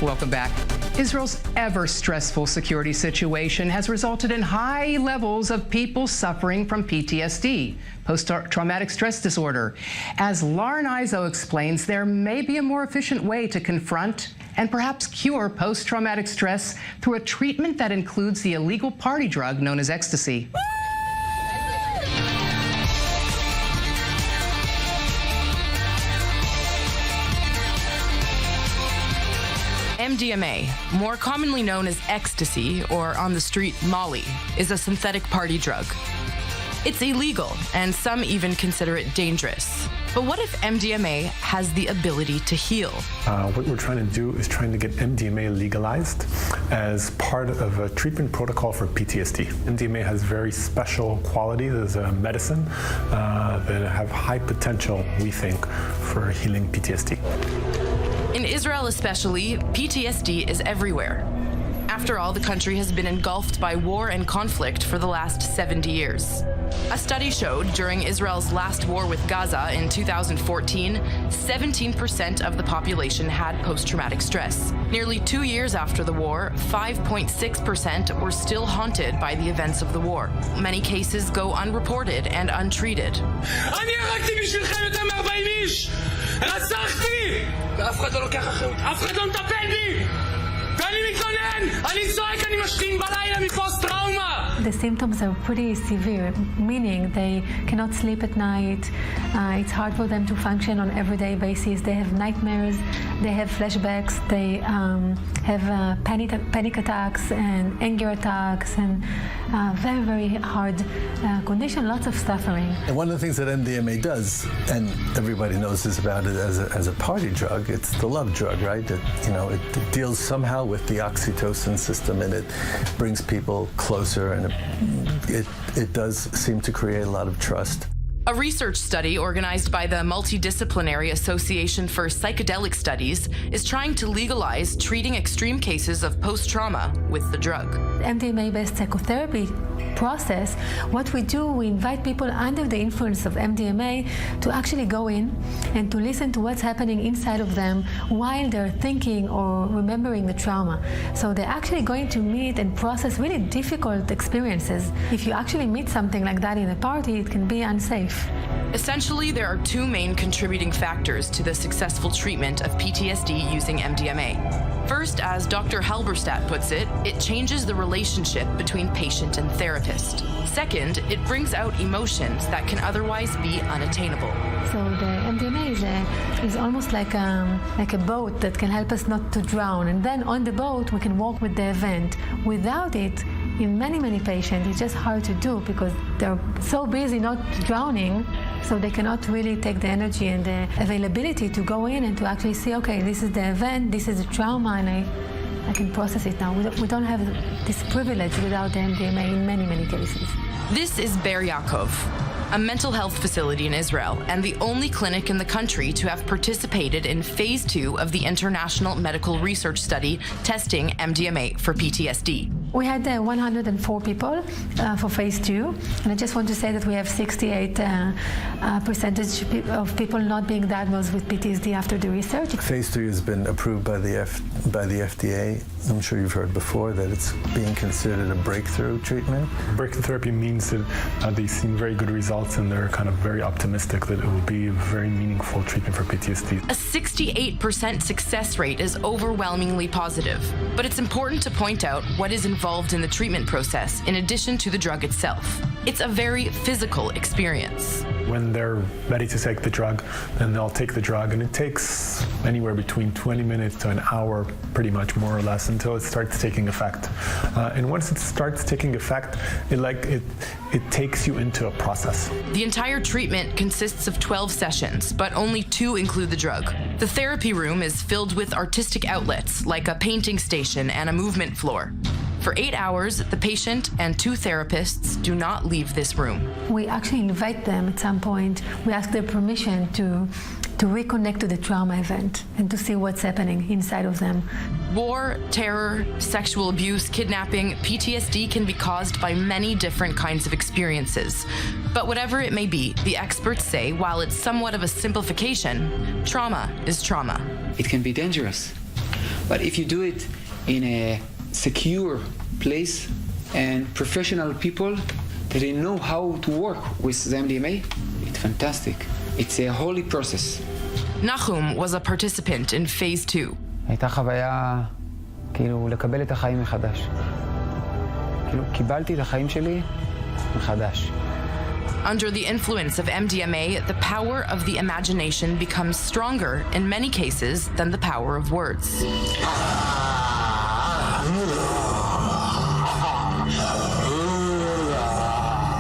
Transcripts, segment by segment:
Welcome back. Israel's ever-stressful security situation has resulted in high levels of people suffering from PTSD, post-traumatic stress disorder. As Lauren Izzo explains, there may be a more efficient way to confront and perhaps cure post-traumatic stress through a treatment that includes the illegal party drug known as ecstasy. MDMA, more commonly known as ecstasy, or on the street Molly, is a synthetic party drug. It's illegal, and some even consider it dangerous. But what if MDMA has the ability to heal? What we're trying to do is trying to get MDMA legalized as part of a treatment protocol for PTSD. MDMA has very special qualities as a medicine that have high potential, we think, for healing PTSD. In Israel especially, PTSD is everywhere. After all, the country has been engulfed by war and conflict for the last 70 years. A study showed during Israel's last war with Gaza in 2014, 17% of the population had post-traumatic stress. Nearly 2 years after the war, 5.6% were still haunted by the events of the war. Many cases go unreported and untreated. ואף אחד לא לוקח אחריות, אף אחד לא מטפל בי! ואני מתלונן! אני צועק, אני משתין בלילה מפוסט טראומה! The symptoms are pretty severe, meaning they cannot sleep at night, it's hard for them to function on an everyday basis, they have nightmares, they have flashbacks, they have panic attacks and anger attacks, and very, very hard condition, lots of suffering. And one of the things that MDMA does, and everybody knows this about it as a party drug, it's the love drug, right? It deals somehow with the oxytocin system, and it brings people closer, and it does seem to create a lot of trust. A research study organized by the Multidisciplinary Association for Psychedelic Studies is trying to legalize treating extreme cases of post-trauma with the drug. MDMA-based psychotherapy process, what we do, we invite people under the influence of MDMA to actually go in and to listen to what's happening inside of them while they're thinking or remembering the trauma. So they're actually going to meet and process really difficult experiences. If you actually meet something like that in a party, it can be unsafe. Essentially, there are two main contributing factors to the successful treatment of PTSD using MDMA. First, as Dr. Halberstadt puts it, it changes the relationship between patient and therapist. Second, it brings out emotions that can otherwise be unattainable. So the MDMA is almost like a boat that can help us not to drown. And then on the boat, we can walk with the event. Without it, in many patients, it's just hard to do because they're so busy not drowning, so they cannot really take the energy and the availability to go in and to actually see, okay, this is the event, this is the trauma, and I can process it now. We don't have this privilege without the MDMA in many cases. This is Ber Yaakov, a mental health facility in Israel and the only clinic in the country to have participated in Phase 2 of the International Medical Research Study testing MDMA for PTSD. We had 104 people for Phase 2, and I just want to say that we have 68% of people not being diagnosed with PTSD after the research. Phase 3 has been approved by the FDA. I'm sure you've heard before that it's being considered a breakthrough treatment. Breakthrough therapy means that they've seen very good results, and they're kind of very optimistic that it will be a very meaningful treatment for PTSD. A 68% success rate is overwhelmingly positive, but it's important to point out what is involved in the treatment process in addition to the drug itself. It's a very physical experience. When they're ready to take the drug, then they'll take the drug, and it takes anywhere between 20 minutes to an hour, pretty much, more or less, until it starts taking effect. And once it starts taking effect, it takes you into a process. The entire treatment consists of 12 sessions, but only 2 include the drug. The therapy room is filled with artistic outlets, like a painting station and a movement floor. For 8 hours, the patient and 2 therapists do not leave this room. We actually invite them at some point. We ask their permission to reconnect to the trauma event and to see what's happening inside of them. War, terror, sexual abuse, kidnapping, PTSD can be caused by many different kinds of experiences. But whatever it may be, the experts say, while it's somewhat of a simplification, trauma is trauma. It can be dangerous. But if you do it in a secure place and professional people that they know how to work with the MDMA, it's fantastic. It's a holy process. Nahum was a participant in phase 2. הייתה חוויה, כאילו, לקבל את החיים מחדש. כאילו, קיבלתי את החיים שלי מחדש. Under the influence of MDMA, the power of the imagination becomes stronger in many cases than the power of words.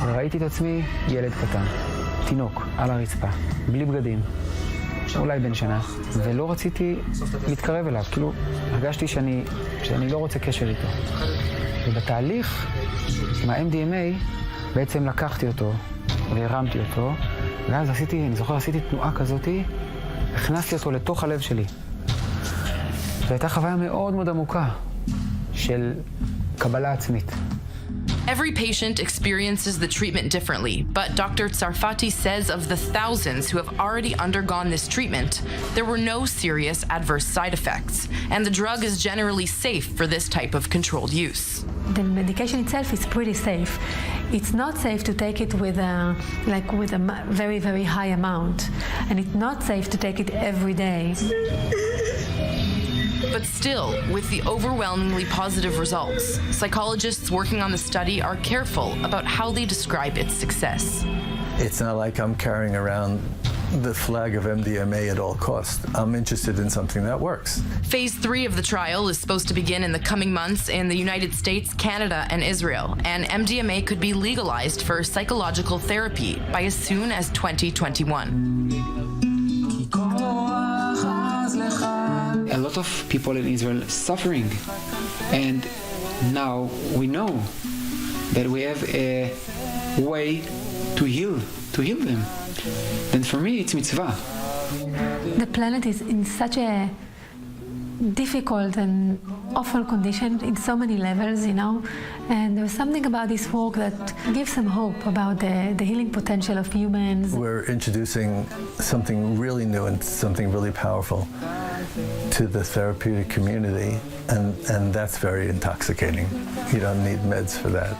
וראיתי את עצמי ילד קטן, תינוק, על הרצפה, בלי בגדים, אולי בן שנה, ולא רציתי להתקרב אליו, כאילו הרגשתי שאני לא רוצה קשר איתו. ובתהליך עם ה-MDMA בעצם לקחתי אותו והרמתי אותו, ואז אני זוכר, עשיתי תנועה כזאת, הכנסתי אותו לתוך הלב שלי. זו הייתה חוויה מאוד מאוד עמוקה של קבלה עצמית. Every patient experiences the treatment differently, but Dr. Tsarfati says of the thousands who have already undergone this treatment, there were no serious adverse side effects, and the drug is generally safe for this type of controlled use. The medication itself is pretty safe. It's not safe to take it with a very, very high amount, and it's not safe to take it every day. But still, with the overwhelmingly positive results, psychologists working on the study are careful about how they describe its success. It's not like I'm carrying around the flag of MDMA at all costs. I'm interested in something that works. Phase 3 of the trial is supposed to begin in the coming months in the United States, Canada, and Israel, and MDMA could be legalized for psychological therapy by as soon as 2021. A lot of people in Israel suffering, and now we know that we have a way to heal them. Then for me, it's mitzvah. The planet is in such a difficult and awful condition in so many levels, and there's something about this work that gives some hope about the healing potential of humans. We're introducing something really new and something really powerful to the therapeutic community, and that's very intoxicating. You don't need meds for that.